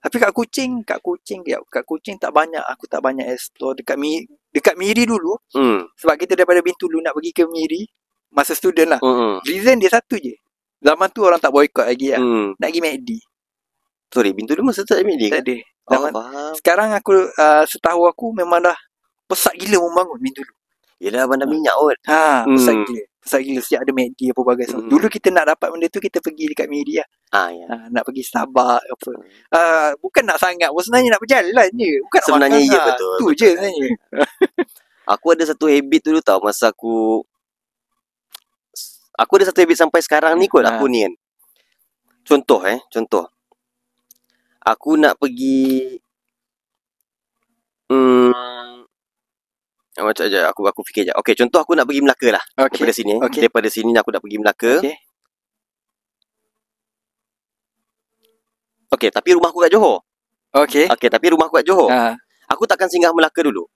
Tapi kat Kuching tak banyak. Aku tak banyak explore dekat Miri dulu. Sebab kita daripada Bintulu nak pergi ke Miri masa student lah. Reason dia satu je. Zaman tu orang tak boycott lagi lah. Nak pergi McD. Sorry, Bintulu masa tu tak McD Tak ke? ada. Sekarang aku setahu aku memang dah pesat gila membangun Bintulu. Yelah, bandar minyak kot. Pesat gila. Pesat gila sejak ada McD apa bagai semua. Dulu kita nak dapat benda tu, kita pergi dekat Miri lah. Nak pergi Starbucks apa. Bukan nak sangat pun, sebenarnya nak berjalan je. Bukan sebenarnya nak makan. Ya, betul. Tu je sebenarnya. Aku ada satu habit dulu tau. Masa aku ada satu habit sampai sekarang ni kot. Aku ni kan. Contoh. Aku nak pergi macam je. Aku fikir je. Okay, contoh aku nak pergi Melaka lah. Daripada sini. Daripada sini aku nak pergi Melaka. Okay, tapi rumah aku kat Johor. Okay, tapi rumah aku kat Johor. Aku takkan singgah Melaka dulu.